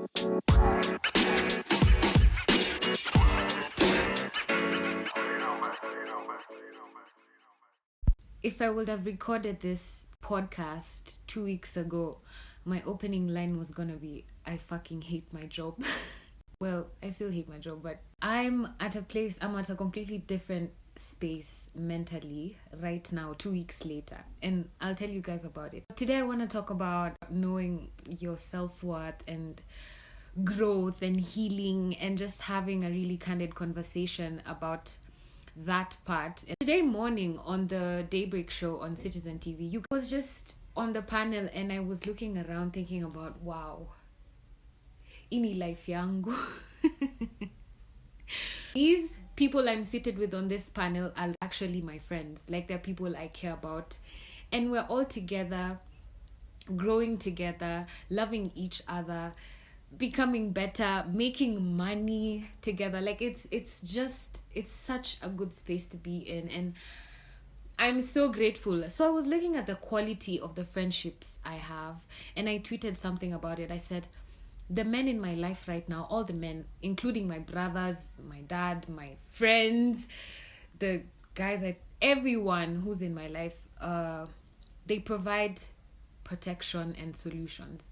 If I would have recorded this podcast 2 weeks ago, my opening line was gonna be, I fucking hate my job. Well, I still hate my job, but I'm at a completely different space mentally right now, 2 weeks later. And I'll tell you guys about it. Today, I want to talk about knowing your self-worth and growth and healing and just having a really candid conversation about that part. And today morning on the Daybreak show on Citizen TV, you was just on the panel and I was looking around thinking about, wow, ini life yangu. These people I'm seated with on this panel are actually my friends. Like, they're people I care about. And we're all together, growing together, loving each other, becoming better, making money together. Like, it's such a good space to be in, and I'm so grateful. So I was looking at the quality of the friendships I have, and I tweeted something about it. I said, the men in my life right now, all the men, including my brothers, my dad, my friends, the guys, everyone who's in my life, they provide protection and solutions.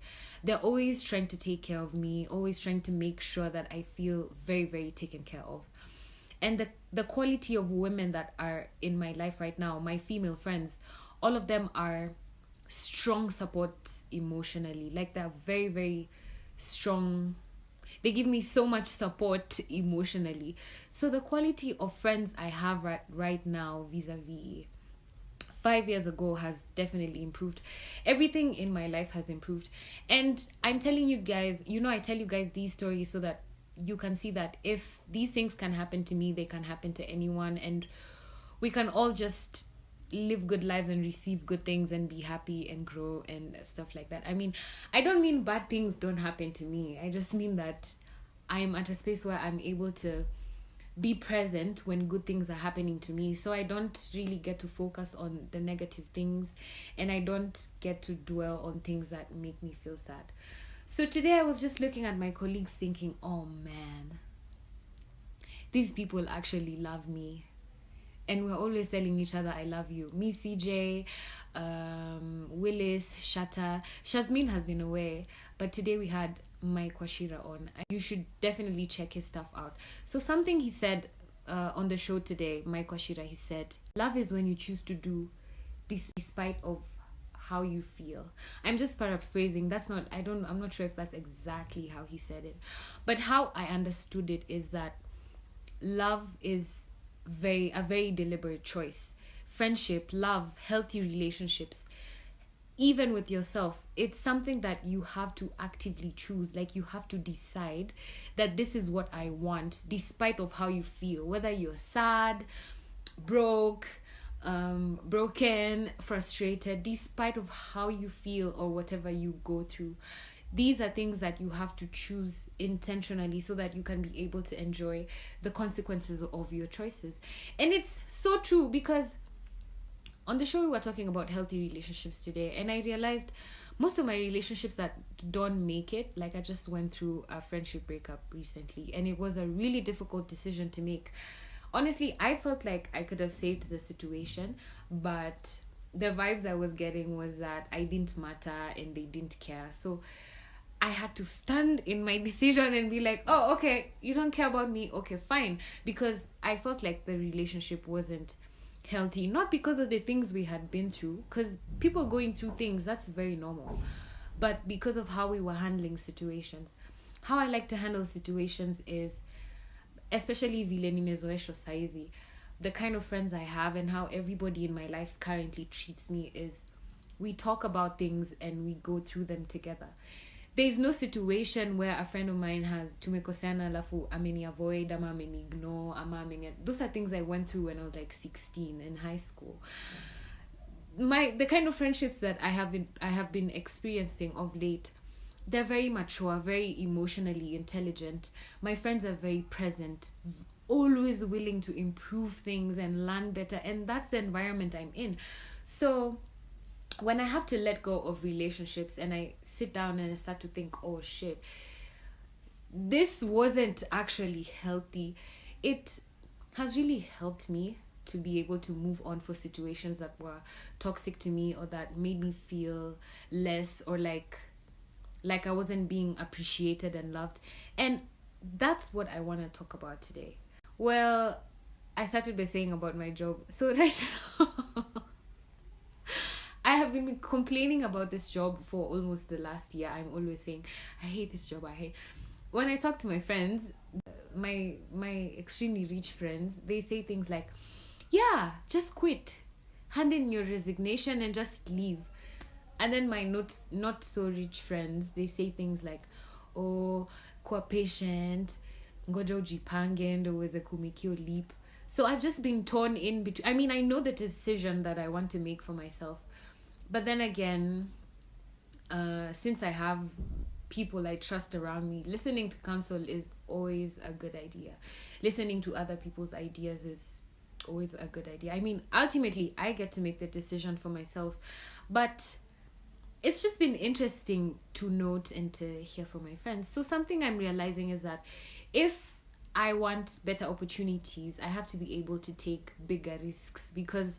They're always trying to take care of me, always trying to make sure that I feel very, very taken care of. And the quality of women that are in my life right now, my female friends, all of them are strong support emotionally. Like, they're very, very strong. They give me so much support emotionally. So the quality of friends I have right now vis-a-vis 5 years ago has definitely improved. Everything in my life has improved. And I'm telling you guys, I tell you guys these stories so that you can see that if these things can happen to me, they can happen to anyone. And we can all just live good lives and receive good things and be happy and grow and stuff like that. I mean, I don't mean bad things don't happen to me. I just mean that I'm at a space where I'm able to be present when good things are happening to me, so I don't really get to focus on the negative things, and I don't get to dwell on things that make me feel sad. So today I was just looking at my colleagues thinking, oh man, these people actually love me, and we're always telling each other I love you. Me, CJ, Willis, Shatta, Shazmin has been away, but today we had Mike Washira on. You should definitely check his stuff out. So something he said on the show today, Mike Washira, he said, love is when you choose to do this despite of how you feel. I'm just paraphrasing. I'm not sure if that's exactly how he said it, but how I understood it is that love is a very deliberate choice. Friendship, love, healthy relationships, even with yourself, it's something that you have to actively choose. Like, you have to decide that this is what I want, despite of how you feel, whether you're sad, broke, broken, frustrated, despite of how you feel or whatever you go through. These are things that you have to choose intentionally so that you can be able to enjoy the consequences of your choices. And it's so true, because on the show we were talking about healthy relationships today, and I realized most of my relationships that don't make it, like, I just went through a friendship breakup recently, and it was a really difficult decision to make. Honestly, I felt like I could have saved the situation, but the vibes I was getting was that I didn't matter and they didn't care. So I had to stand in my decision and be like, oh, okay, you don't care about me, okay, fine. Because I felt like the relationship wasn't healthy, not because of the things we had been through, because people going through things, that's very normal, but because of how we were handling situations. How I like to handle situations is, especially vile nimezoeshwa saizi, the kind of friends I have and how everybody in my life currently treats me is, we talk about things and we go through them together. There's no situation where a friend of mine has tumekosana alafu ameniavoid ama ameniignore ama those are things I went through when I was like 16 in high school. The kind of friendships that I have been experiencing of late, they're very mature, very emotionally intelligent. My friends are very present, always willing to improve things and learn better, and that's the environment I'm in. So when I have to let go of relationships and I sit down and I start to think, oh shit, this wasn't actually healthy. It has really helped me to be able to move on for situations that were toxic to me or that made me feel less, or like I wasn't being appreciated and loved. And that's what I want to talk about today. Well, I started by saying about my job. So right now, I have been complaining about this job for almost the last year. I'm always saying, I hate this job. I hate. When I talk to my friends, my extremely rich friends, they say things like, "Yeah, just quit, hand in your resignation, and just leave." And then my not so rich friends, they say things like, "Oh, kuwa patient, ngoja ujipange ndo uweze kumikio leap." So I've just been torn in between. I mean, I know the decision that I want to make for myself, but then again, since I have people I trust around me, listening to counsel is always a good idea. Listening to other people's ideas is always a good idea. I mean, ultimately, I get to make the decision for myself, but it's just been interesting to note and to hear from my friends. So something I'm realizing is that if I want better opportunities, I have to be able to take bigger risks, because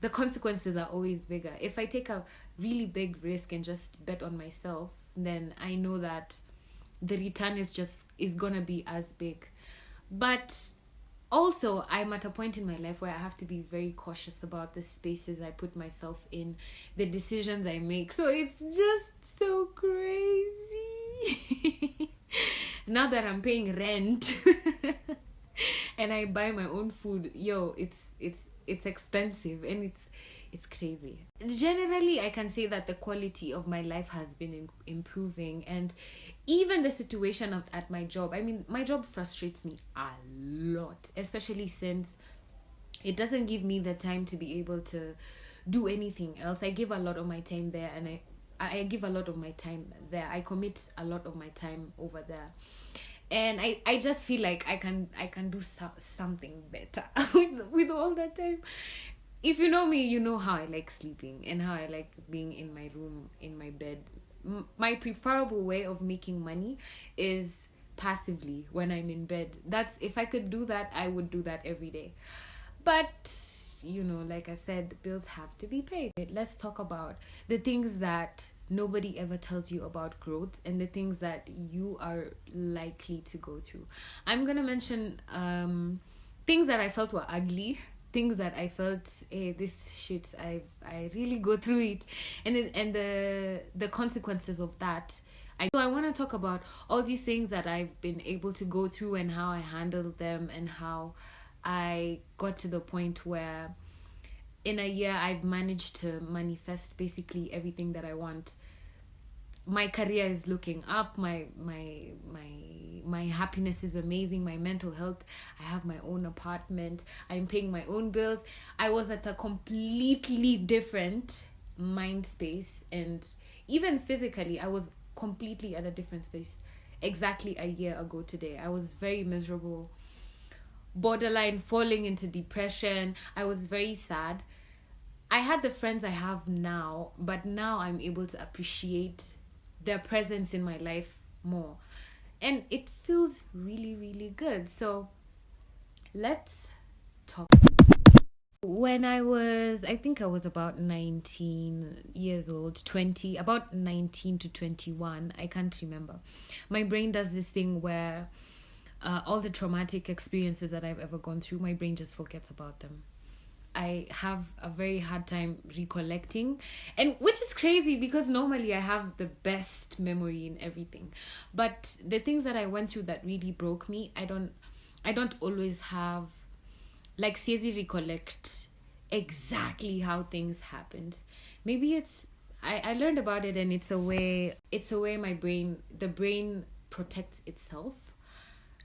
the consequences are always bigger. If I take a really big risk and just bet on myself, then I know that the return is gonna be as big. But also, I'm at a point in my life where I have to be very cautious about the spaces I put myself in, the decisions I make. So it's just so crazy. Now that I'm paying rent and I buy my own food, it's expensive, and it's crazy. Generally, I can say that the quality of my life has been improving, and even the situation at my job. I mean, my job frustrates me a lot, especially since it doesn't give me the time to be able to do anything else. I give a lot of my time there, and I give a lot of my time there. I commit a lot of my time over there. And I just feel like I can do something better with all that time. If you know me, you know how I like sleeping and how I like being in my room, in my bed. My preferable way of making money is passively when I'm in bed. That's, if I could do that, I would do that every day. But like I said, bills have to be paid. Let's talk about the things that nobody ever tells you about growth, and the things that you are likely to go through. I'm gonna mention things that I felt were ugly, things that I felt, hey, this shit, I really go through it, and the consequences of that. So I want to talk about all these things that I've been able to go through, and how I handled them, and how I got to the point where in a year I've managed to manifest basically everything that I want. My career is looking up, my happiness is amazing, my mental health, I have my own apartment, I'm paying my own bills. I was at a completely different mind space, and even physically I was completely at a different space exactly a year ago today. I was very miserable, borderline falling into depression. I was very sad. I had the friends I have now, but now I'm able to appreciate their presence in my life more, and it feels really, really good. So let's talk. When I think I was about 19 years old, 20, about 19 to 21, I can't remember. My brain does this thing where all the traumatic experiences that I've ever gone through, my brain just forgets about them. I have a very hard time recollecting, and which is crazy because normally I have the best memory in everything. But the things that I went through that really broke me, I don't always have, like, siezi recollect exactly how things happened. Maybe it's I learned about it, and it's a way the brain protects itself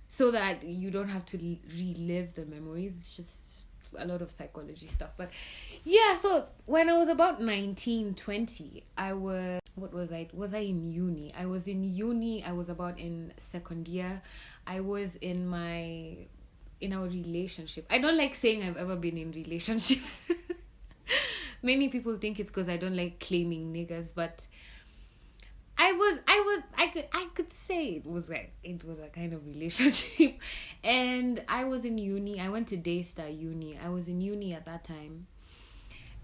so that you don't have to relive the memories. It's just a lot of psychology stuff. But yeah, so when I was about 19, 20, was I in uni? I was in uni. I was about in second year. I was in our relationship. I don't like saying I've ever been in relationships. Many people think it's because I don't like claiming niggas, but I could say it was a kind of relationship. And I was in uni. I went to Daystar Uni. I was in uni at that time.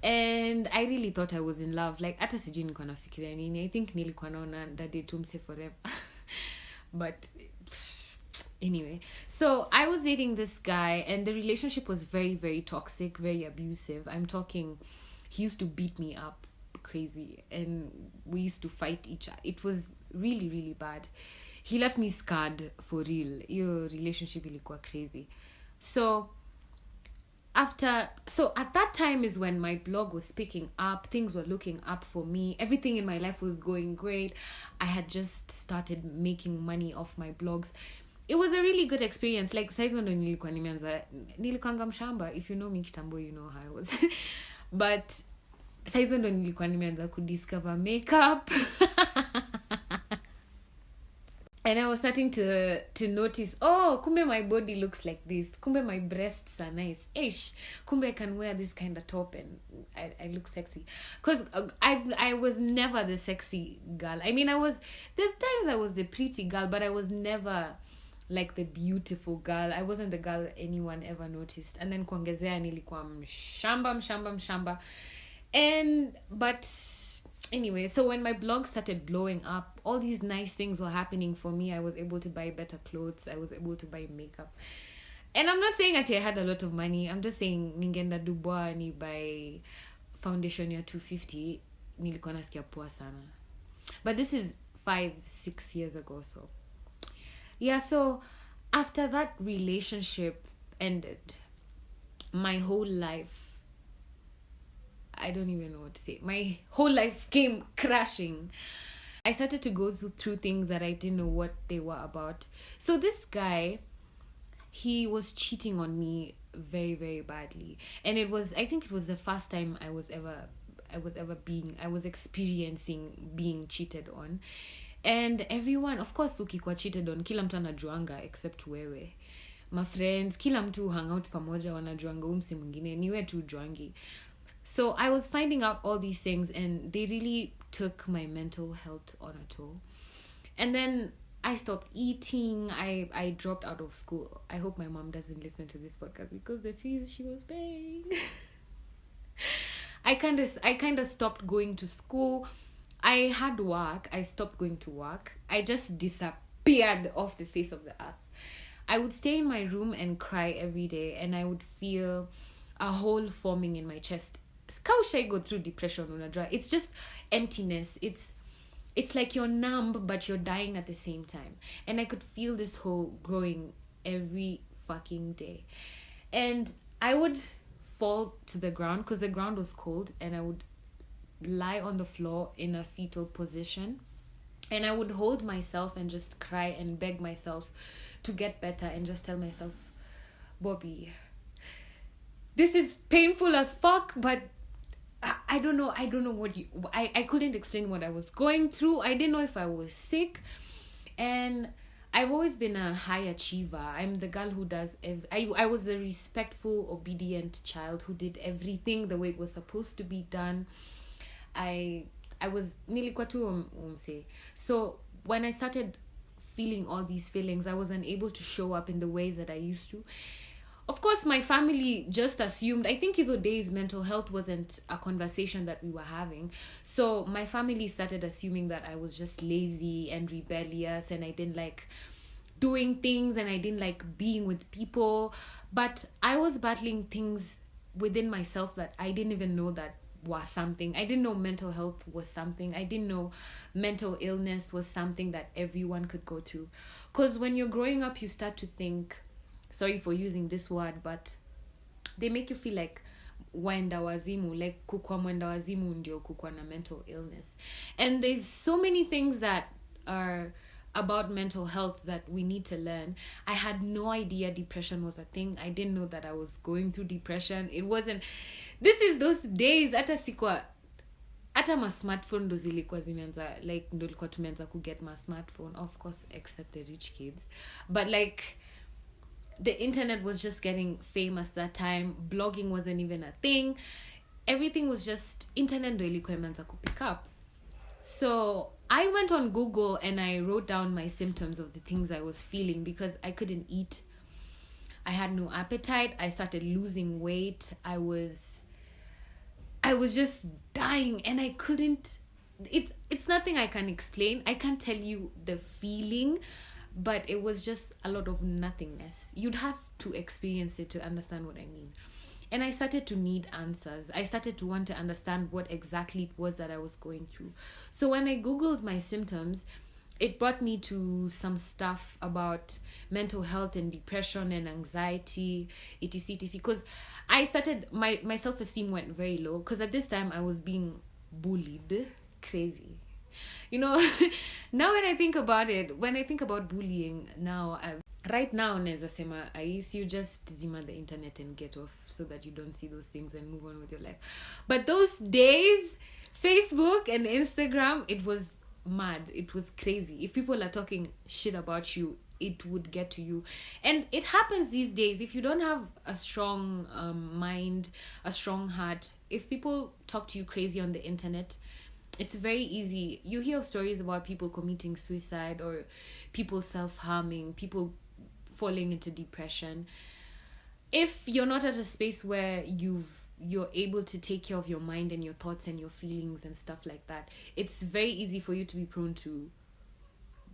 And I really thought I was in love. Like, hata sijui nilikuwa nafikiria nini. I think nilikuwa naona dadi tumse forever. But anyway, so I was dating this guy, and the relationship was very, very toxic, very abusive. I'm talking, he used to beat me up crazy, and we used to fight each other. It was really, really bad. He left me scarred for real. Your relationship ilikuwa crazy. So at that time is when my blog was picking up, things were looking up for me, everything in my life was going great. I had just started making money off my blogs. It was a really good experience. Like, saizo ndo nilikuanga mshamba. If you know me kitambo, you know how I was. But saizo ndo nilikuwa nimeanza kudiscover makeup. And I was starting to notice, oh, kumbe my body looks like this. Kumbe my breasts are nice. Ish. Kumbe I can wear this kind of top and I look sexy. Because I was never the sexy girl. I mean, there's times I was the pretty girl, but I was never like the beautiful girl. I wasn't the girl anyone ever noticed. And then kuongezea nilikuwa mshamba. But anyway, so when my blog started blowing up, all these nice things were happening for me. I was able to buy better clothes. I was able to buy makeup. And I'm not saying that I had a lot of money. I'm just saying ningenda Dubois ni buy foundation ya 250. Nilikuwa nasikia poa sana. But this is 5-6 years ago, so. Yeah, so after that relationship ended, my whole life, I don't even know what to say. My whole life came crashing. I started to go through things that I didn't know what they were about. So this guy, he was cheating on me very, very badly. And I think it was the first time I was experiencing being cheated on. And everyone, of course, ukikuwa cheated on, kila mtu anajuanga except wewe. My friends, kila mtu hang out pamoja wanajuanga umsi mwingine, niwe tu juangi. So I was finding out all these things, and they really took my mental health on a toll. And then I stopped eating. I dropped out of school. I hope my mom doesn't listen to this podcast because the fees she was paying. I kind of stopped going to school. I had work. I stopped going to work. I just disappeared off the face of the earth. I would stay in my room and cry every day, and I would feel a hole forming in my chest. How should I go through depression, unajua? It's just emptiness. It's like you're numb, but you're dying at the same time. And I could feel this hole growing every fucking day. And I would fall to the ground because the ground was cold, and I would lie on the floor in a fetal position. And I would hold myself and just cry and beg myself to get better and just tell myself, Bobby, this is painful as fuck, but I don't know what I couldn't explain what I was going through. I didn't know if I was sick. And I've always been a high achiever. I'm the girl who does I was a respectful, obedient child who did everything the way it was supposed to be done. I was nilikuwa tu umse. So when I started feeling all these feelings, I wasn't able to show up in the ways that I used to. Of course, my family just assumed, I think hizo days mental health wasn't a conversation that we were having. So my family started assuming that I was just lazy and rebellious, and I didn't like doing things, and I didn't like being with people. But I was battling things within myself that I didn't even know that was something. I didn't know mental health was something. I didn't know mental illness was something that everyone could go through. Because when you're growing up, you start to think, sorry for using this word, but they make you feel like waenda wazimu, like kukwa mwenda wazimu ndio kukwa na mental illness. And there's so many things that are about mental health that we need to learn. I had no idea depression was a thing. I didn't know that I was going through depression. It wasn't, this is those days hata ma smartphone ndo zilikuwa zimeanza, like ndo likuwa tumeanza kuget ma smartphone, of course, except the rich kids. But like, the internet was just getting famous that time. Blogging wasn't even a thing. Everything was just, internet ndo ilikuwa imeanza kupick up. So I went on Google and I wrote down my symptoms of the things I was feeling because I couldn't eat. I had no appetite. I started losing weight. I was just dying and I couldn't. It's nothing I can explain. I can't tell you the feeling, but it was just a lot of nothingness. You'd have to experience it to understand what I mean. And I started to need answers. I started to want to understand what exactly it was that I was going through. So when I Googled my symptoms, it brought me to some stuff about mental health and depression and anxiety, etc. Because I started, my self-esteem went very low. Because at this time, I was being bullied. Crazy. You know, now when I think about it, when I think about bullying now, right now, Neza Sema, you just zima the internet and get off so that you don't see those things and move on with your life. But those days, Facebook and Instagram, it was mad. It was crazy. If people are talking shit about you, it would get to you. And it happens these days. If you don't have a strong mind, a strong heart, if people talk to you crazy on the internet, it's very easy. You hear stories about people committing suicide or people self-harming, people falling into depression. If you're not at a space where you're able to take care of your mind and your thoughts and your feelings and stuff like that, it's very easy for you to be prone to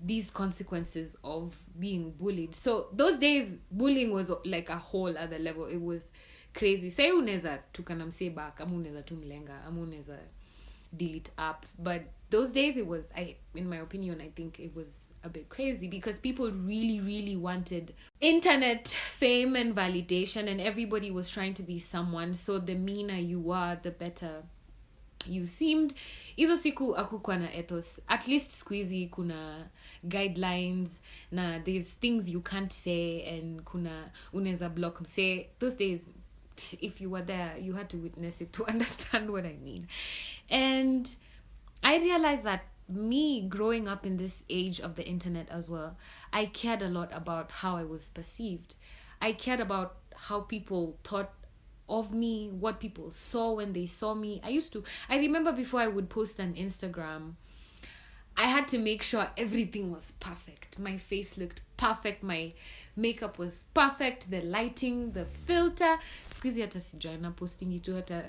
these consequences of being bullied. So those days, bullying was like a whole other level. It was crazy. Say uneza tukana mse back, ama uneza tumlenga, ama uneza deal it up. But those days, it was, in my opinion, I think it was a bit crazy because people really, really wanted internet fame and validation, and everybody was trying to be someone. So the meaner you were, the better you seemed. Hizo siku akukuwa na ethos. At least squeezy kuna guidelines na there's things you can't say and kuna uneza block mse. Those days, if you were there, you had to witness it to understand what I mean. And I realized that me growing up in this age of the internet as well, I cared a lot about how I was perceived. I cared about how people thought of me, what people saw when they saw me. I remember before I would post on Instagram, I had to make sure everything was perfect. My face looked perfect. My makeup was perfect. The lighting, the filter. Squeezy hata sijana posting itu hata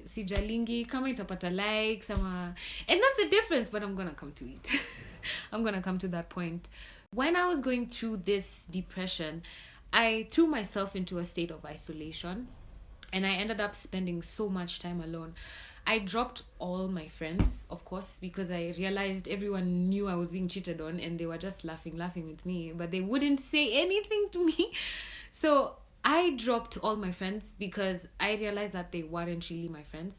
sijalingi. Kama itapata likes. And that's the difference, but I'm going to come to it. I'm going to come to that point. When I was going through this depression, I threw myself into a state of isolation. And I ended up spending so much time alone. I dropped all my friends, of course, because I realized everyone knew I was being cheated on and they were just laughing with me, but they wouldn't say anything to me. So I dropped all my friends because I realized that they weren't really my friends.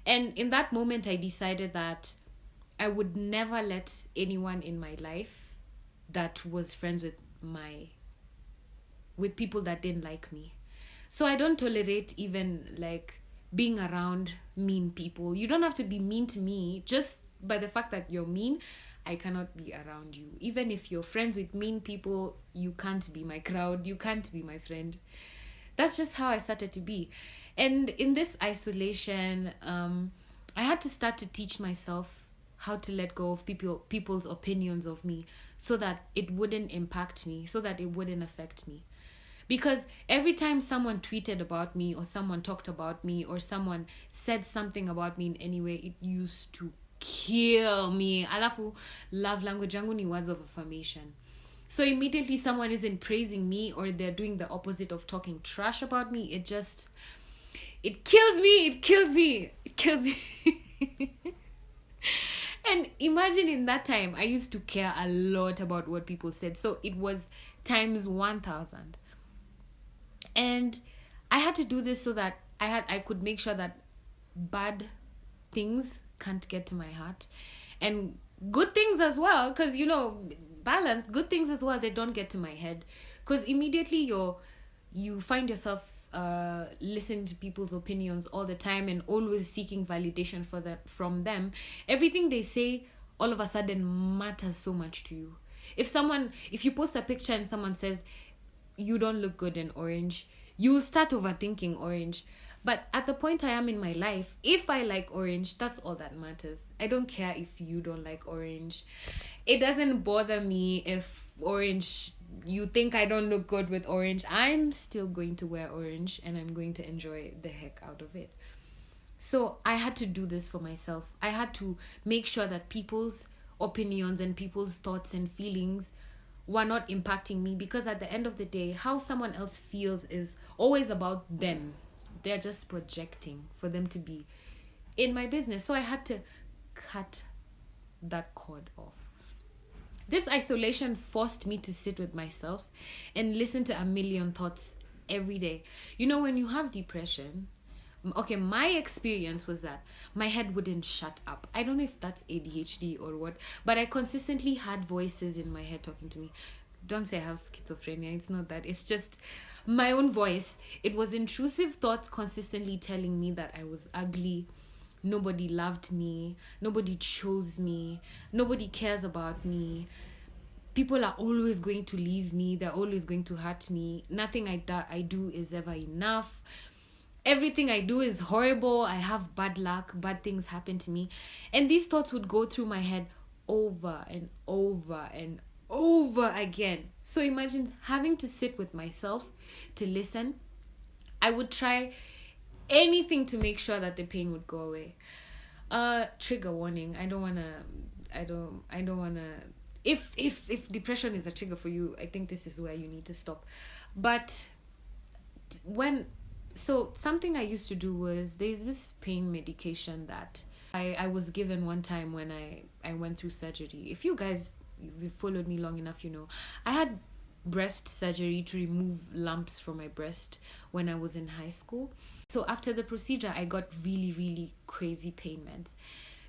And in that moment, I decided that I would never let anyone in my life that was friends with people that didn't like me. So I don't tolerate even like being around mean people. You don't have to be mean to me. Just by the fact that you're mean, I cannot be around you. Even if you're friends with mean people, you can't be my crowd. You can't be my friend. That's just how I started to be. And in this isolation, I had to start to teach myself how to let go of people's opinions of me so that it wouldn't impact me, so that it wouldn't affect me. Because every time someone tweeted about me or someone talked about me or someone said something about me in any way, it used to kill me. Alafu, love language yangu ni words of affirmation. So immediately someone isn't praising me or they're doing the opposite of talking trash about me, it kills me. It kills me. And imagine in that time, I used to care a lot about what people said. So it was times 1,000. And I had to do this so that I could make sure that bad things can't get to my heart. And good things as well, because, balance, good things as well, they don't get to my head. Because immediately you find yourself listening to people's opinions all the time and always seeking validation from them. Everything they say all of a sudden matters so much to you. If you post a picture and someone says, you don't look good in orange, you'll start overthinking orange. But at the point I am in my life, if I like orange, that's all that matters. I don't care if you don't like orange. It doesn't bother me if orange, you think I don't look good with orange. I'm still going to wear orange and I'm going to enjoy the heck out of it. So I had to do this for myself. I had to make sure that people's opinions and people's thoughts and feelings were not impacting me, because at the end of the day, how someone else feels is always about them. They're just projecting for them to be in my business. So I had to cut that cord off. This isolation forced me to sit with myself and listen to a million thoughts every day. You know, when you have depression, okay, my experience was that my head wouldn't shut up. I don't know if that's ADHD or what, but I consistently had voices in my head talking to me. Don't say I have schizophrenia. It's not that. It's just my own voice. It was intrusive thoughts consistently telling me that I was ugly. Nobody loved me. Nobody chose me. Nobody cares about me. People are always going to leave me. They're always going to hurt me. Nothing I do is ever enough. Everything I do is horrible. I have bad luck. Bad things happen to me. And these thoughts would go through my head over and over and over again. So imagine having to sit with myself to listen. I would try anything to make sure that the pain would go away. Trigger warning. I don't wanna if depression is a trigger for you, I think this is where you need to stop. But something I used to do was, there's this pain medication that I was given one time when I went through surgery. If you guys, you've followed me long enough, you know, I had breast surgery to remove lumps from my breast when I was in high school. So after the procedure, I got really, really crazy pain meds.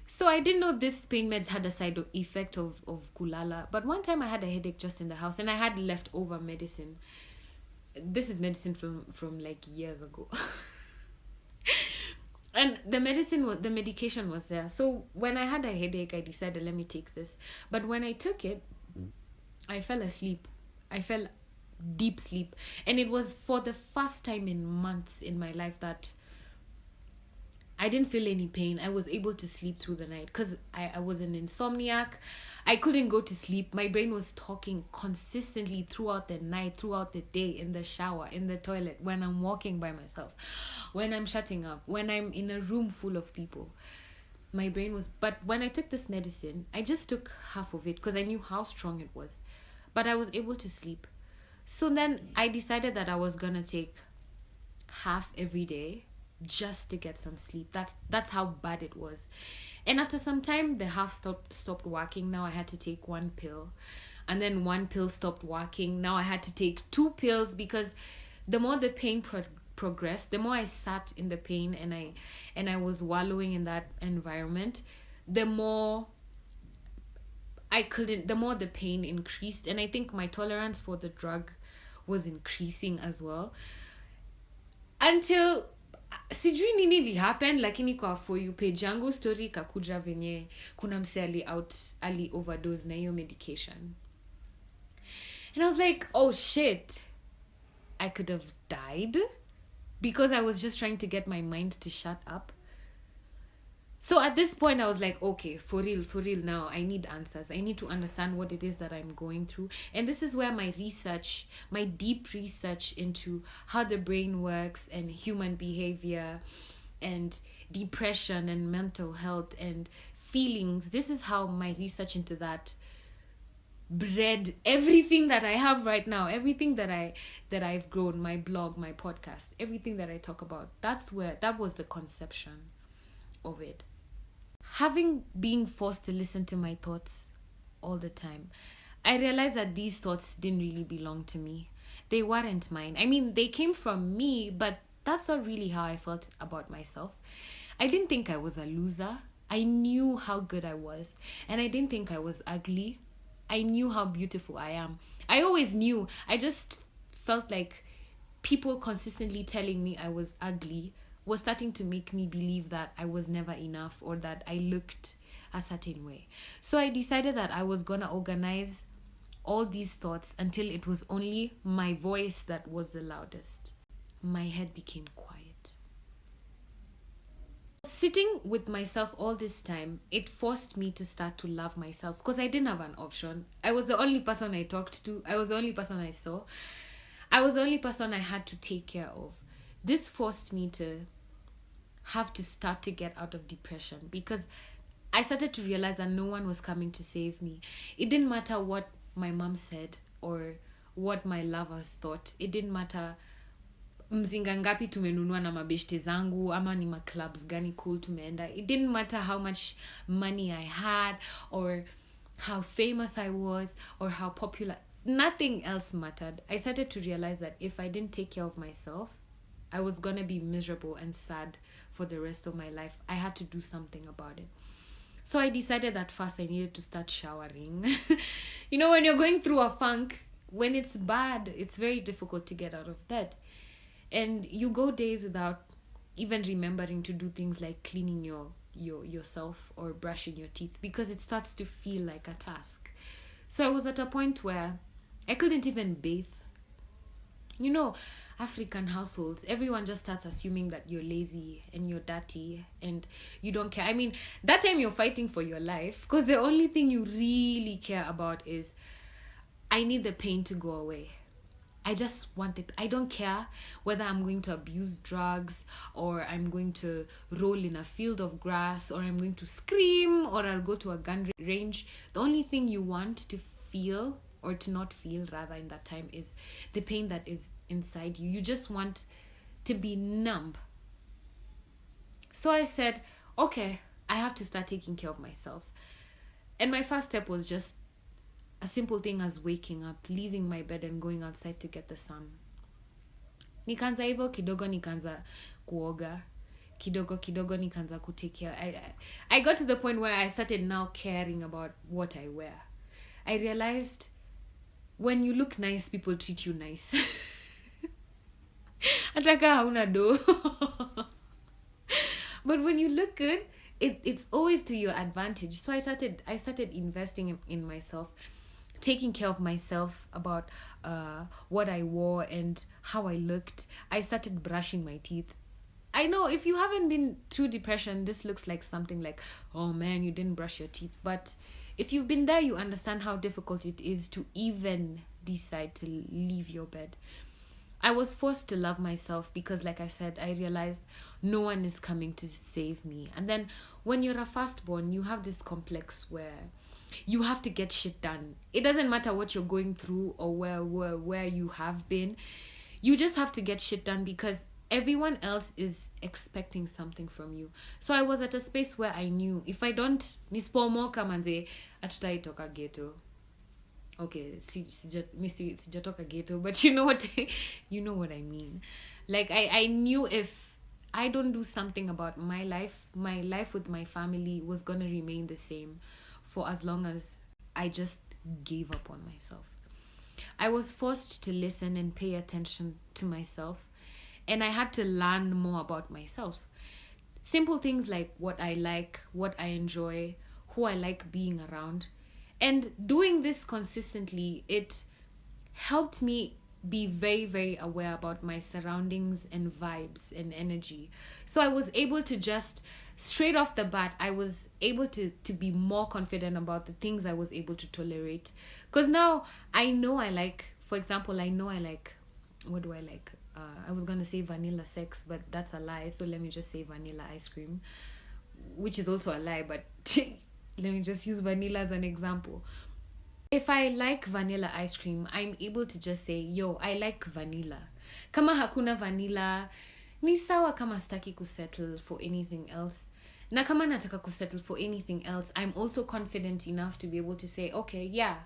So I didn't know this pain meds had a side effect of kulala. But one time I had a headache just in the house and I had leftover medicine. This is medicine from like years ago. And the medication was there. So when I had a headache, I decided, let me take this. But when I took it, I fell asleep. I fell deep sleep. And it was for the first time in months in my life that I didn't feel any pain. I was able to sleep through the night because I was an insomniac. I couldn't go to sleep. My brain was talking consistently throughout the night, throughout the day, in the shower, in the toilet, when I'm walking by myself, when I'm shutting up, when I'm in a room full of people. My brain was... But when I took this medicine, I just took half of it because I knew how strong it was. But I was able to sleep. So then I decided that I was going to take half every day just to get some sleep. That's how bad it was. And after some time, the half stopped working. Now I had to take one pill. And then one pill stopped working. Now I had to take 2 pills because the more the pain progressed, the more I sat in the pain and I was wallowing in that environment, the more the pain increased. And I think my tolerance for the drug was increasing as well. Until sijui nini li happen, lakini kwa For You page yangu story kakuja venye kuna mse ali overdose na hiyo medication. And I was like, oh shit, I could have died because I was just trying to get my mind to shut up. So at this point, I was like, okay, for real now, I need answers. I need to understand what it is that I'm going through. And this is where my deep research into how the brain works and human behavior and depression and mental health and feelings, this is how my research into that bred everything that I have right now, everything that I've grown, my blog, my podcast, everything that I talk about. That was the conception of it. Having been forced to listen to my thoughts all the time, I realized that these thoughts didn't really belong to me. They weren't mine. I mean, they came from me, but that's not really how I felt about myself. I didn't think I was a loser. I knew how good I was. And I didn't think I was ugly. I knew how beautiful I am. I always knew. I just felt like people consistently telling me I was ugly was starting to make me believe that I was never enough or that I looked a certain way. So I decided that I was gonna organize all these thoughts until it was only my voice that was the loudest. My head became quiet. Sitting with myself all this time, it forced me to start to love myself because I didn't have an option. I was the only person I talked to. I was the only person I saw. I was the only person I had to take care of. This forced me to have to start to get out of depression because I started to realize that no one was coming to save me. It didn't matter what my mom said or what my lovers thought. It didn't matter mzinga ngapi tumenunua na mabeshte zangu ama ni maclubs gani cool tumeenda. It didn't matter how much money I had or how famous I was or how popular. Nothing else mattered. I started to realize that if I didn't take care of myself, I was gonna be miserable and sad for the rest of my life. I had to do something about it. So I decided that first I needed to start showering. You know, when you're going through a funk, when it's bad, it's very difficult to get out of bed. And you go days without even remembering to do things like cleaning yourself or brushing your teeth because it starts to feel like a task. So I was at a point where I couldn't even bathe. You know, African households, everyone just starts assuming that you're lazy and you're dirty and you don't care. I mean, that time you're fighting for your life because the only thing you really care about is, I need the pain to go away. I just want it. I don't care whether I'm going to abuse drugs or I'm going to roll in a field of grass or I'm going to scream or I'll go to a gun range. The only thing you want to feel or to not feel rather in that time is the pain that is inside you. You just want to be numb. So I said, okay, I have to start taking care of myself. And my first step was just a simple thing as waking up, leaving my bed and going outside to get the sun. Nikaanza hivyo kidogo nikaanza kuoga. Kidogo nikaanza kutake care. I got to the point where I started now caring about what I wear. I realized when you look nice, people treat you nice. Ataka hauna do. But when you look good, it's always to your advantage. So I started investing in myself, taking care of myself about what I wore and how I looked. I started brushing my teeth. I know if you haven't been through depression, this looks like something like, oh man, you didn't brush your teeth. But if you've been there, you understand how difficult it is to even decide to leave your bed. I was forced to love myself because, like I said, I realized no one is coming to save me. And then when you're a firstborn, you have this complex where you have to get shit done. It doesn't matter what you're going through or where you have been. You just have to get shit done because everyone else is expecting something from you. So I was at a space where I knew if I don't nispomoka manze atutaitoka ghetto. Okay, sijatoka ghetto, but you know what I mean. Like I knew if I don't do something about my life with my family was gonna remain the same for as long as I just gave up on myself. I was forced to listen and pay attention to myself, and I had to learn more about myself. Simple things like what I like, what I enjoy, who I like being around. And doing this consistently, it helped me be very, very aware about my surroundings and vibes and energy. So I was able to just, straight off the bat, I was able to be more confident about the things I was able to tolerate. Because now I know I like, for example, what do I like? I was going to say vanilla sex, but that's a lie. So let me just say vanilla ice cream, which is also a lie, but let me just use vanilla as an example. If I like vanilla ice cream, I'm able to just say, yo, I like vanilla. Kama hakuna vanilla, ni sawa kama sitaki kusettle for anything else. Na kama nataka kusettle for anything else, I'm also confident enough to be able to say, okay, yeah,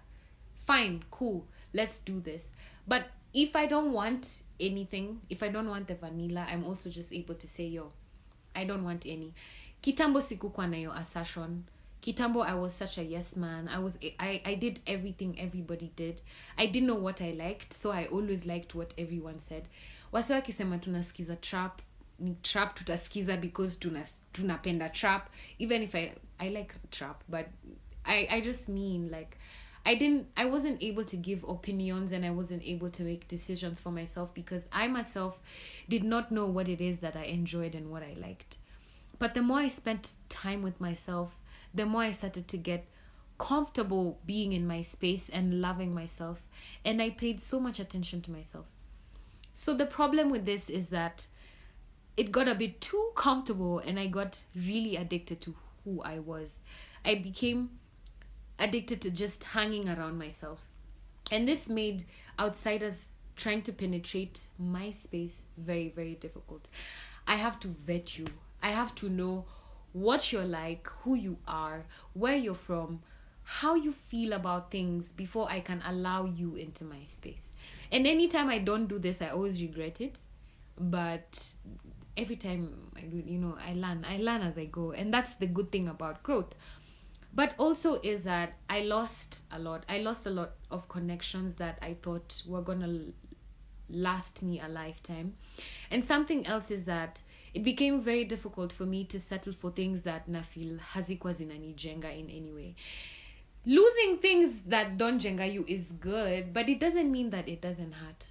fine, cool, let's do this. But if I don't want anything, if I don't want the vanilla, I'm also just able to say, yo, I don't want any. Kitambo sikukuwa na yo assertion. Kitambo, I was such a yes man. I did everything everybody did. I didn't know what I liked, so I always liked what everyone said. Wase wakisema tunasikiza trap, ni trap tutasikiza because tunapenda trap. Even if I like trap, but I just mean like I wasn't able to give opinions and I wasn't able to make decisions for myself because I myself did not know what it is that I enjoyed and what I liked. But the more I spent time with myself, the more I started to get comfortable being in my space and loving myself. And I paid so much attention to myself. So the problem with this is that it got a bit too comfortable and I got really addicted to who I was. I became addicted to just hanging around myself. And this made outsiders trying to penetrate my space very, very difficult. I have to vet you. I have to know what you're like, who you are, where you're from, how you feel about things before I can allow you into my space. And anytime I don't do this, I always regret it. But every time I do, I learn as I go. And that's the good thing about growth. But also is that I lost a lot of connections that I thought were going to last me a lifetime. And something else is that it became very difficult for me to settle for things that nafil hazikuwa zinanijenga in any way. Losing things that don't jenga you is good, but it doesn't mean that it doesn't hurt.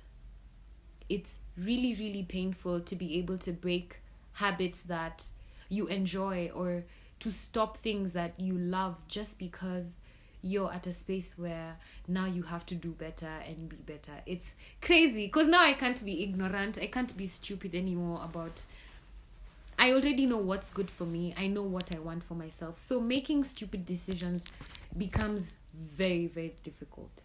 It's really, really painful to be able to break habits that you enjoy or to stop things that you love just because you're at a space where now you have to do better and be better. It's crazy because now I can't be ignorant. I can't be stupid anymore about... I already know what's good for me. I know what I want for myself. So making stupid decisions becomes very, very difficult.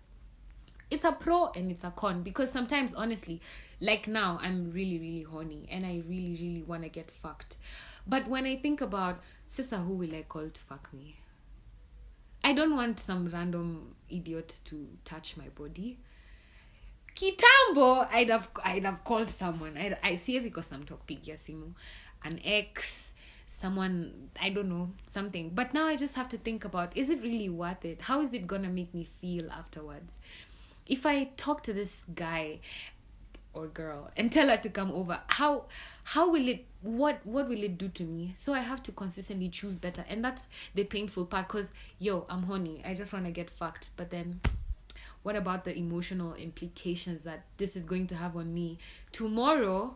It's a pro and it's a con because sometimes, honestly, like now, I'm really, really horny and I really, really want to get fucked. But when I think about, sister, who will I call to fuck me? I don't want some random idiot to touch my body. Kitambo, I'd have called someone. I see because I'm talking simu, an ex, someone, I don't know, something. But now I just have to think about, is it really worth it? How is it gonna make me feel afterwards? If I talk to this guy or girl and tell her to come over, how will it, what will it do to me? So I have to consistently choose better, and that's the painful part because I'm horny, I just want to get fucked. But then what about the emotional implications that this is going to have on me tomorrow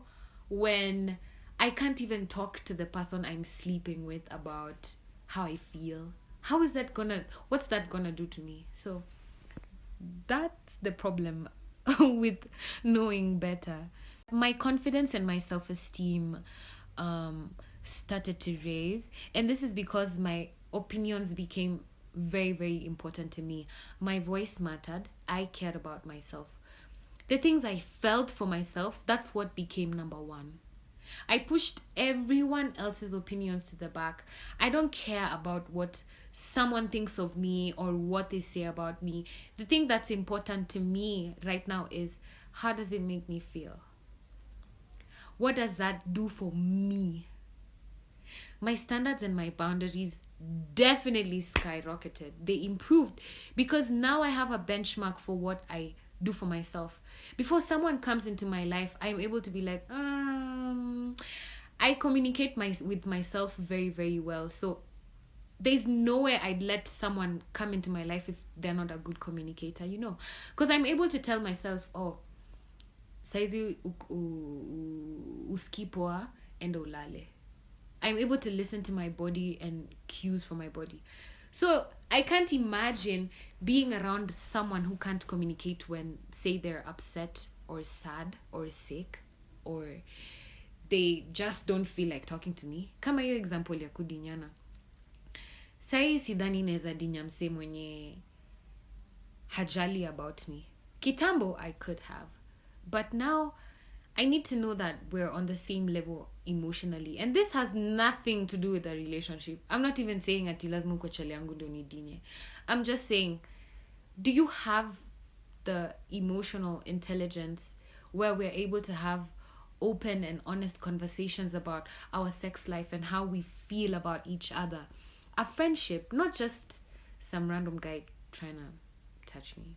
when I can't even talk to the person I'm sleeping with about how I feel? What's that gonna do to me? So that's the problem with knowing better. My confidence and my self-esteem started to raise, and this is because my opinions became very, very important to me. My voice mattered. I cared about myself. The things I felt for myself, that's what became number one. I pushed everyone else's opinions to the back. I don't care about what someone thinks of me or what they say about me. The thing that's important to me right now is, how does it make me feel? What does that do for me? My standards and my boundaries definitely skyrocketed. They improved because now I have a benchmark for what I do for myself. Before someone comes into my life, I'm able to be like, I communicate with myself very, very well. So there's no way I'd let someone come into my life if they're not a good communicator, because I'm able to tell myself, saizi uskipoa and ulale. I'm able to listen to my body and cues from my body. So I can't imagine being around someone who can't communicate when, say, they're upset or sad or sick or they just don't feel like talking to me. Kama hiyo example ya kudinyana. Sai sidhani neza dinya mse mwenye hajali about me. Kitambo I could have. But now I need to know that we're on the same level emotionally. And this has nothing to do with a relationship. I'm not even saying ati lazima uko chali yangu ndio nidinye. I'm just saying, do you have the emotional intelligence where we're able to have open and honest conversations about our sex life and how we feel about each other? A friendship, not just some random guy trying to touch me.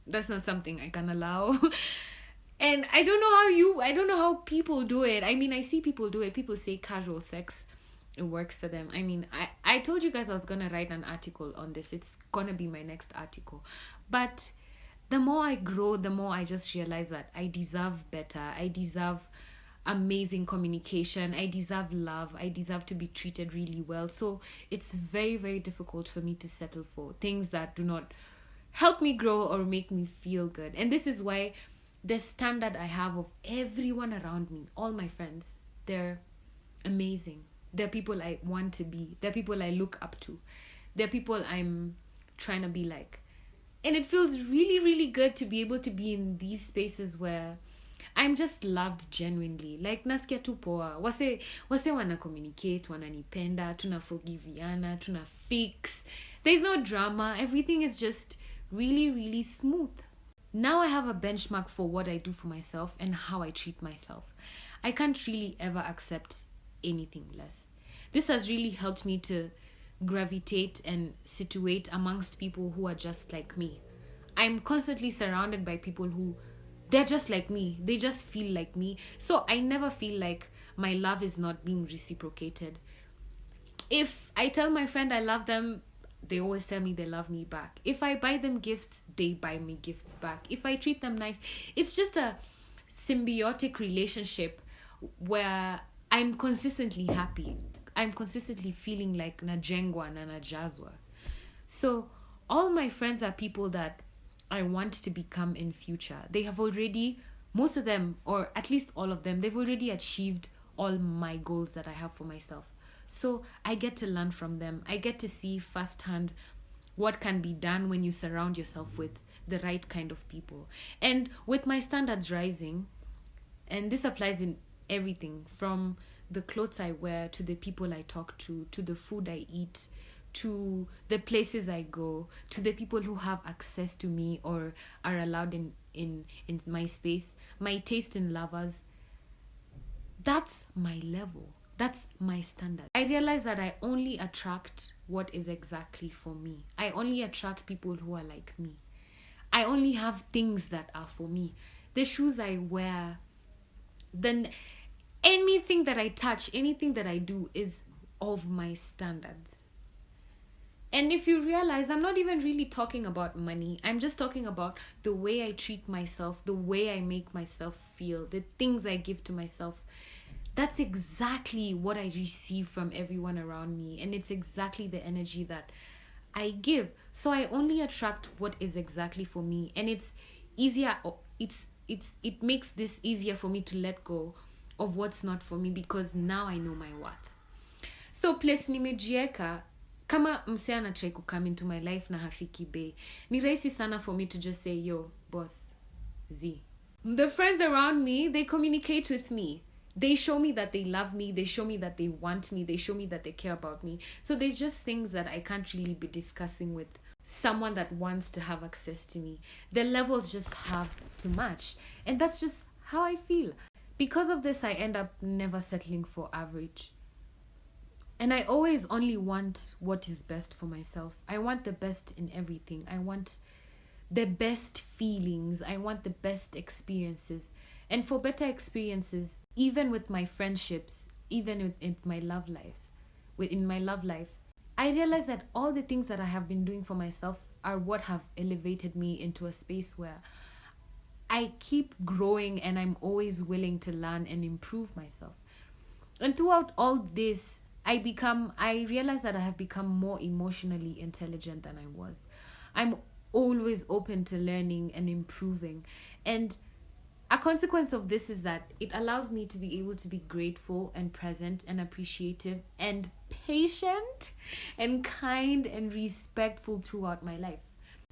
That's not something I can allow. And I don't know how people do it. I mean, I see people do it. People say casual sex, it works for them. I mean, I told you guys I was going to write an article on this. It's going to be my next article. But the more I grow, the more I just realize that I deserve better. I deserve amazing communication. I deserve love. I deserve to be treated really well. So it's very, very difficult for me to settle for things that do not help me grow or make me feel good. And this is why the standard I have of everyone around me, all my friends, they're amazing. They're people I want to be. They're people I look up to. They're people I'm trying to be like. And it feels really, really good to be able to be in these spaces where I'm just loved genuinely. Like, nasikia tu poa. Wase wana communicate, wananipenda, tuna forgiviana, tuna fix. There's no drama. Everything is just really, really smooth. Now I have a benchmark for what I do for myself and how I treat myself. I can't really ever accept anything less. This has really helped me to gravitate and situate amongst people who are just like me. I'm constantly surrounded by people who they're just like me. They just feel like me. So I never feel like my love is not being reciprocated. If I tell my friend I love them, they always tell me they love me back. If I buy them gifts, they buy me gifts back. If I treat them nice, it's just a symbiotic relationship where I'm consistently happy. I'm consistently feeling like najengwa na najazwa. So all my friends are people that I want to become in future. They have already, most of them, or at least all of them, they've already achieved all my goals that I have for myself. So I get to learn from them. I get to see firsthand what can be done when you surround yourself with the right kind of people. And with my standards rising, and this applies in everything from the clothes I wear to the people I talk to the food I eat, to the places I go, to the people who have access to me or are allowed in my space, my taste in lovers. That's my level. That's my standard. I realize that I only attract what is exactly for me. I only attract people who are like me. I only have things that are for me. The shoes I wear, then anything that I touch, anything that I do is of my standards. And if you realize, I'm not even really talking about money. I'm just talking about the way I treat myself, the way I make myself feel, the things I give to myself. That's exactly what I receive from everyone around me. And it's exactly the energy that I give. So I only attract what is exactly for me. And it's easier, it makes this easier for me to let go of what's not for me because now I know my worth. So place nimejieka, kama msee anatry come into my life na hafiki bei, ni rahisi sana for me to just say, yo, boss, Z. The friends around me, they communicate with me. They show me that they love me. They show me that they want me. They show me that they care about me. So there's just things that I can't really be discussing with someone that wants to have access to me. The levels just have to match. And that's just how I feel. Because of this, I end up never settling for average. And I always only want what is best for myself. I want the best in everything. I want the best feelings. I want the best experiences. And for better experiences, even with my friendships, even in my love lives, in my love life, I realize that all the things that I have been doing for myself are what have elevated me into a space where I keep growing and I'm always willing to learn and improve myself. And throughout all this, I realize that I have become more emotionally intelligent than I was. I'm always open to learning and improving. And a consequence of this is that it allows me to be able to be grateful and present and appreciative and patient and kind and respectful throughout my life.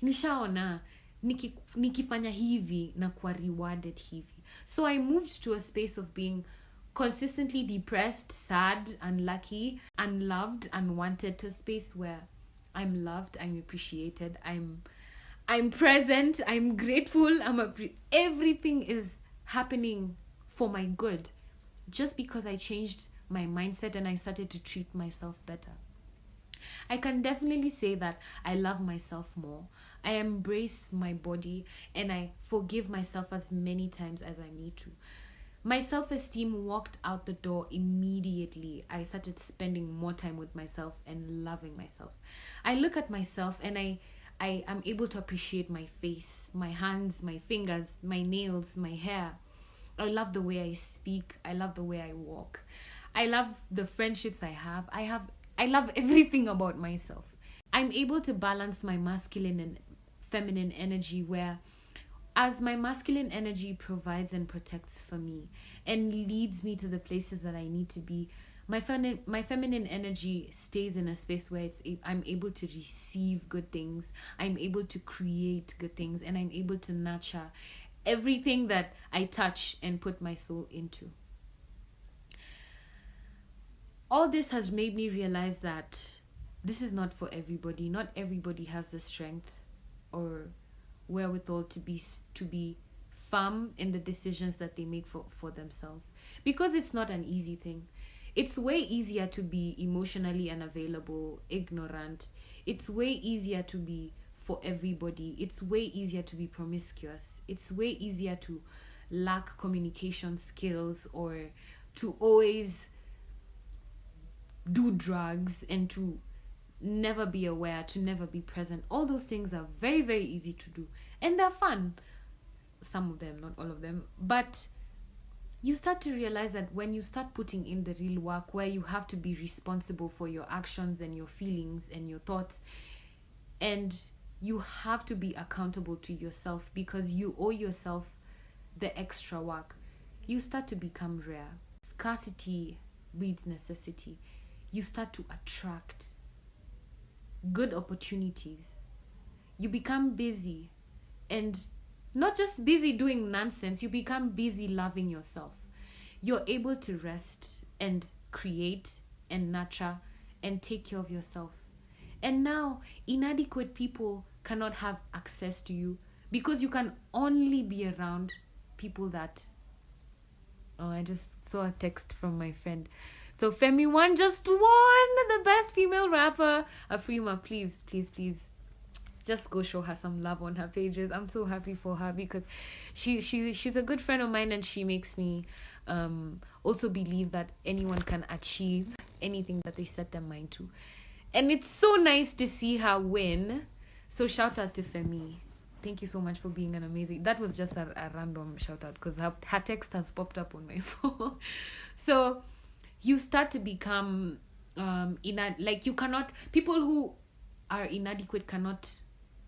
Nishaona nikifanya hivi na kuwa rewarded hivi. So I moved to a space of being consistently depressed, sad, unlucky, unloved, unwanted, to a space where I'm loved, I'm appreciated, I'm present, I'm grateful, everything is happening for my good just because I changed my mindset and I started to treat myself better. I can definitely say that I love myself more. I embrace my body and I forgive myself as many times as I need to. My self-esteem walked out the door immediately. I started spending more time with myself and loving myself. I look at myself and I am able to appreciate my face, my hands, my fingers, my nails, my hair. I love the way I speak. I love the way I walk. I love the friendships I have. I love everything about myself. I'm able to balance my masculine and feminine energy, where as my masculine energy provides and protects for me and leads me to the places that I need to be, my feminine energy stays in a space where I'm able to receive good things, I'm able to create good things, and I'm able to nurture everything that I touch and put my soul into. All this has made me realize that this is not for everybody. Not everybody has the strength or wherewithal to be firm in the decisions that they make for themselves, because it's not an easy thing. It's way easier to be emotionally unavailable, ignorant. It's way easier to be for everybody. It's way easier to be promiscuous. It's way easier to lack communication skills, or to always do drugs, and to never be aware, to never be present. All those things are very, very easy to do, and they're fun. Some of them, not all of them. But you start to realize that when you start putting in the real work, where you have to be responsible for your actions and your feelings and your thoughts, and you have to be accountable to yourself because you owe yourself the extra work, you start to become rare. Scarcity breeds necessity. You start to attract good opportunities. You become busy, and not just busy doing nonsense, you become busy loving yourself. You're able to rest and create and nurture and take care of yourself. And now inadequate people cannot have access to you, because you can only be around people that... Oh, I just saw a text from my friend. So Femi One just won the best female rapper. Afrima, please just go show her some love on her pages. I'm so happy for her, because she's a good friend of mine, and she makes me also believe that anyone can achieve anything that they set their mind to. And it's so nice to see her win. So shout out to Femi. Thank you so much for being an amazing... That was just a random shout out, because her text has popped up on my phone. So you start to become like, you cannot... People who are inadequate cannot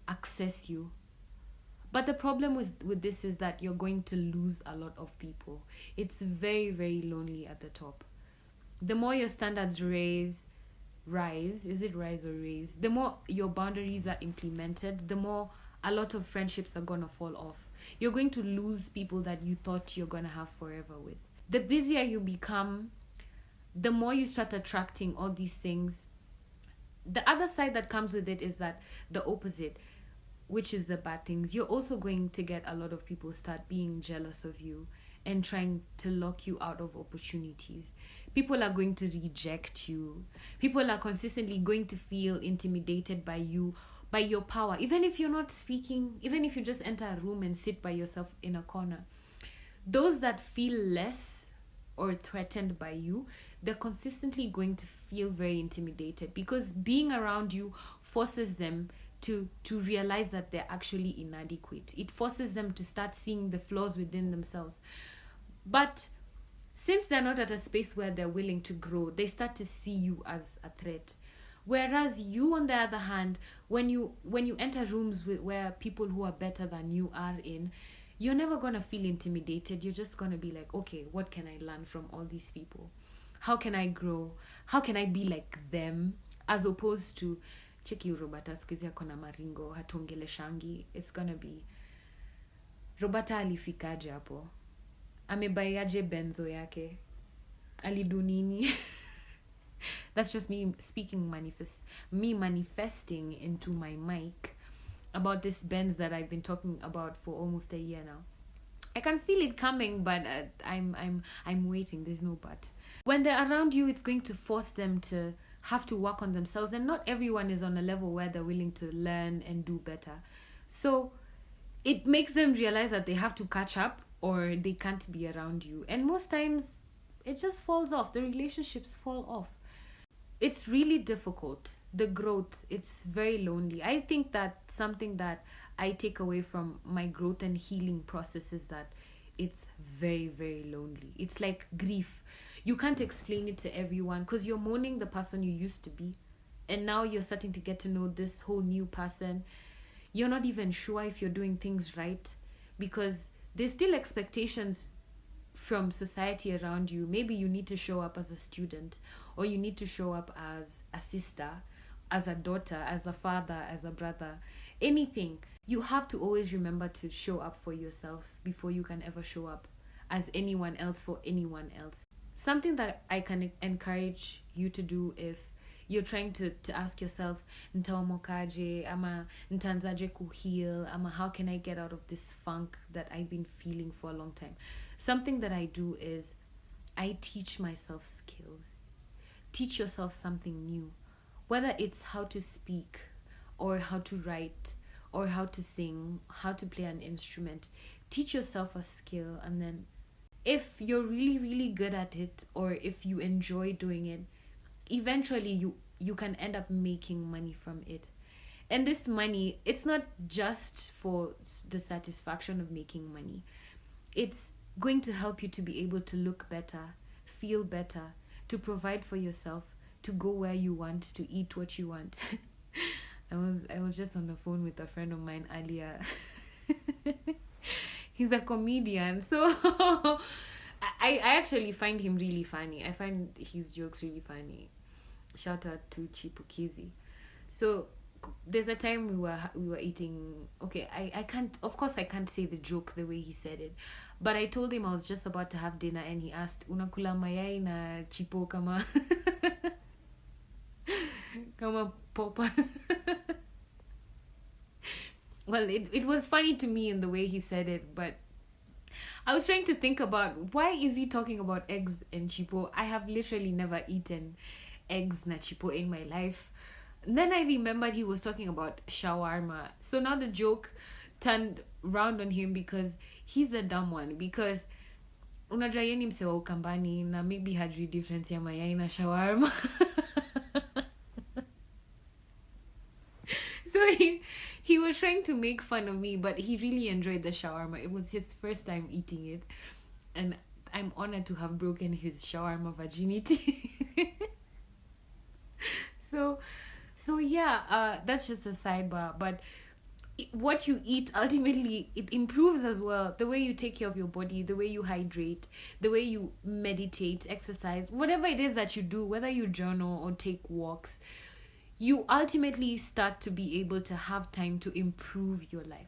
access you. But the problem with this is that you're going to lose a lot of people. It's very, very lonely at the top. The more your standards rise, is it rise or raise? The more your boundaries are implemented, the more a lot of friendships are gonna fall off. You're going to lose people that you thought you're gonna have forever with. The busier you become, the more you start attracting all these things. The other side that comes with it is that the opposite, which is the bad things. You're also going to get a lot of people start being jealous of you and trying to lock you out of opportunities. People are going to reject you. People are consistently going to feel intimidated by you, by your power. Even if you're not speaking, even if you just enter a room and sit by yourself in a corner, those that feel less or threatened by you, they're consistently going to feel very intimidated, because being around you forces them to realize that they're actually inadequate. It forces them to start seeing the flaws within themselves. But since they're not at a space where they're willing to grow, they start to see you as a threat. Whereas you, on the other hand, when you enter rooms where people who are better than you are in, you're never going to feel intimidated. You're just going to be like, okay, what can I learn from all these people? How can I grow? How can I be like them? As opposed to, cheki Robata skizia kona maringo, hatongele shangi. It's going to be, Robata alifikaje hapo? Amebayaje benzo yake? Alidu nini? That's just me speaking, manifesting into my mic about this Benz that I've been talking about for almost a year now. I can feel it coming, but I'm waiting. There's no but. When they're around you, it's going to force them to have to work on themselves, and not everyone is on a level where they're willing to learn and do better. So it makes them realize that they have to catch up, or they can't be around you. And most times, it just falls off. The relationships fall off. It's really difficult. The growth, it's very lonely. I think that something that I take away from my growth and healing process is that it's very, very lonely. It's like grief. You can't explain it to everyone because you're mourning the person you used to be. And now you're starting to get to know this whole new person. You're not even sure if you're doing things right because there's still expectations from society around you. Maybe you need to show up as a student, or you need to show up as a sister, as a daughter, as a father, as a brother, anything. You have to always remember to show up for yourself before you can ever show up as anyone else for anyone else. Something that I can encourage you to do if you're trying to ask yourself, ntaomokaje, ama ntanzaje kuheal, ama how can I get out of this funk that I've been feeling for a long time? Something that I do is I teach myself skills. Teach yourself something new. Whether it's how to speak, or how to write, or how to sing, how to play an instrument. Teach yourself a skill, and then if you're really, really good at it, or if you enjoy doing it, eventually you can end up making money from it. And this money, it's not just for the satisfaction of making money. It's going to help you to be able to look better, feel better, to provide for yourself, to go where you want, to eat what you want. I was just on the phone with a friend of mine earlier. He's a comedian, so I actually find him really funny. I find his jokes really funny. Shout out to Chipukizi. So there's a time we were eating. Okay, I can't say the joke the way he said it, but I told him I was just about to have dinner, and he asked, unakula mayai na chipo kama kama popas. Well, it was funny to me in the way he said it, but I was trying to think about why is he talking about eggs and chipo. I have literally never eaten eggs na chipo in my life. And then I remembered he was talking about shawarma. So now the joke turned round on him because he's the dumb one. Because unajua yeye ni msee wa Ukambani na maybe hajui difference ya mayai na shawarma. So he was trying to make fun of me, but he really enjoyed the shawarma. It was his first time eating it, and I'm honored to have broken his shawarma virginity. So yeah, that's just a sidebar. But what you eat, ultimately, it improves as well. The way you take care of your body, the way you hydrate, the way you meditate, exercise, whatever it is that you do, whether you journal or take walks, you ultimately start to be able to have time to improve your life.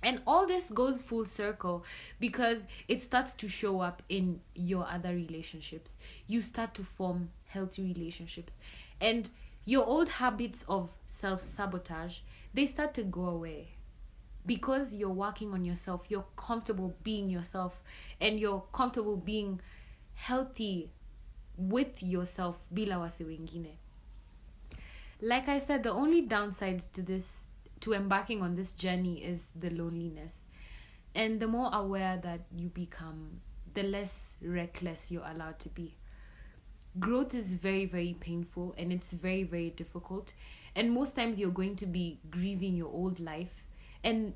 And all this goes full circle because it starts to show up in your other relationships. You start to form healthy relationships. And your old habits of self-sabotage, they start to go away. Because you're working on yourself, you're comfortable being yourself, and you're comfortable being healthy with yourself, bila wase wengine. Like I said, the only downsides to embarking on this journey is the loneliness. And the more aware that you become, the less reckless you're allowed to be. Growth is very, very painful, and it's very, very difficult. And most times you're going to be grieving your old life. And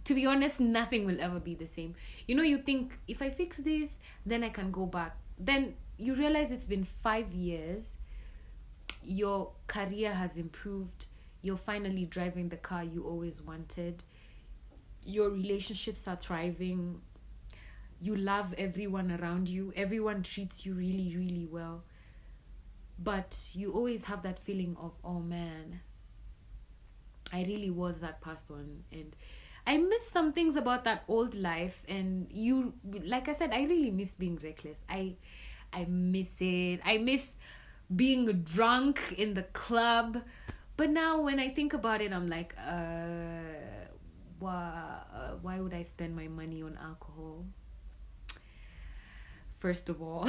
to be honest, nothing will ever be the same. You think, if I fix this, then I can go back. Then you realize it's been 5 years. Your career has improved. You're finally driving the car you always wanted. Your relationships are thriving. You love everyone around you. Everyone treats you really, really well. But you always have that feeling of, oh man, I really was that person. And I miss some things about that old life. And like I said, I really miss being reckless. I miss it. I miss being drunk in the club. But now when I think about it, I'm like, why would I spend my money on alcohol? First of all.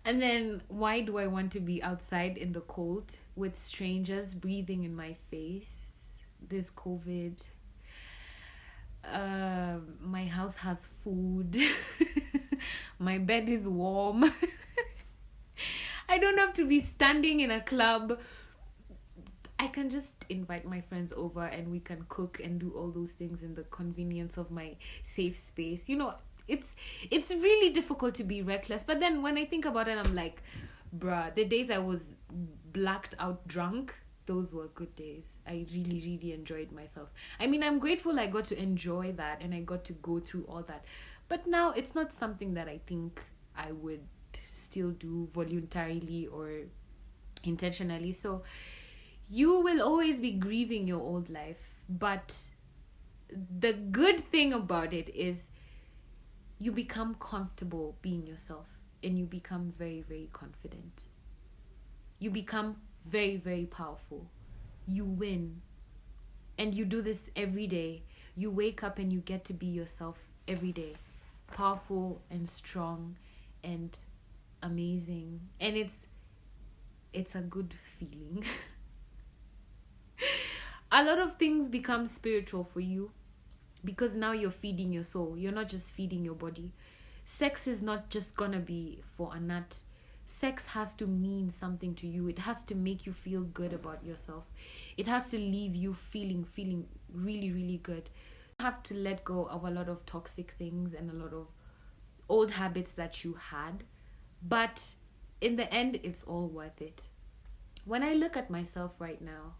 And then why do I want to be outside in the cold with strangers breathing in my face? There's COVID. My house has food. My bed is warm. I don't have to be standing in a club. I can just invite my friends over and we can cook and do all those things in the convenience of my safe space. it's really difficult to be reckless. But then when I think about it, I'm like, bruh, the days I was blacked out drunk, those were good days. I really, really enjoyed myself. I mean, I'm grateful I got to enjoy that and I got to go through all that. But now it's not something that I think I would still do voluntarily or intentionally. So you will always be grieving your old life. But the good thing about it is you become comfortable being yourself and you become very, very confident. You become very, very powerful. You win. And you do this every day. You wake up and you get to be yourself every day. Powerful and strong and amazing. And it's a good feeling. A lot of things become spiritual for you because now you're feeding your soul. You're not just feeding your body. Sex is not just gonna be for a nut. Sex has to mean something to you. It has to make you feel good about yourself. It has to leave you feeling really, really good. You have to let go of a lot of toxic things and a lot of old habits that you had. But in the end, it's all worth it. When I look at myself right now,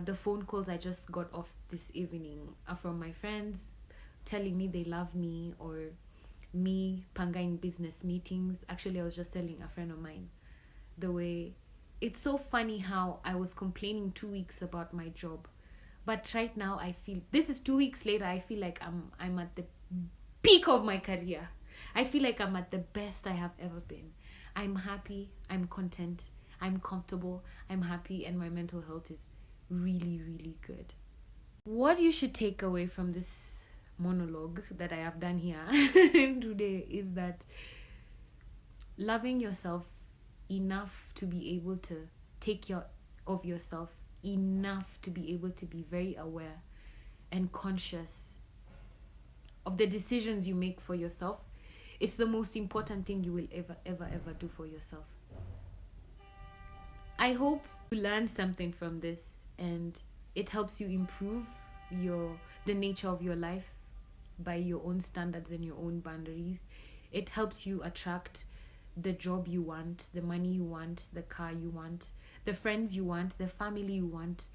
the phone calls I just got off this evening are from my friends telling me they love me, or me pangaing business meetings. Actually, I was just telling a friend of mine the way it's so funny how I was complaining 2 weeks about my job, but right now I feel this is 2 weeks later. I feel like I'm at the peak of my career. I feel like I'm at the best I have ever been. I'm happy, I'm content, I'm comfortable, I'm happy, and my mental health is really, really good. What you should take away from this monologue that I have done here today is that loving yourself enough to be able to take care of yourself, enough to be able to be very aware and conscious of the decisions you make for yourself, it's the most important thing you will ever do for yourself. I hope you learn something from this and it helps you improve the nature of your life by your own standards and your own boundaries. It helps you attract the job you want, the money you want, the car you want, the friends you want, the family you want,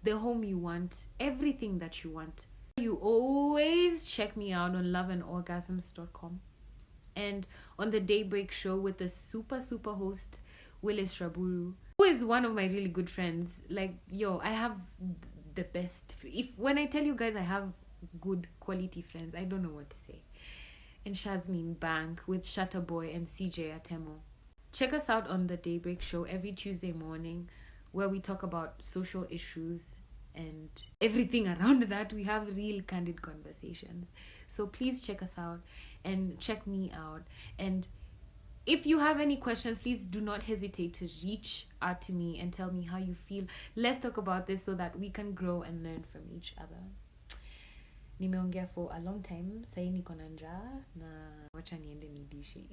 the home you want, everything that you want. You always check me out on loveandorgasms.com and on the Daybreak Show with the super host Willis Raburu, who is one of my really good friends. Like, I have the best. When I tell you guys I have good quality friends, I don't know what to say. And Shazmin Bank with Shutterboy and CJ Atemo. Check us out on the Daybreak Show every Tuesday morning, where we talk about social issues and everything around that. We have real candid conversations. So please check us out and check me out. And if you have any questions, please do not hesitate to reach out to me and tell me how you feel. Let's talk about this so that we can grow and learn from each other. Nimeongea for a long time. Sai niko na njaa na wacha niende nidishi.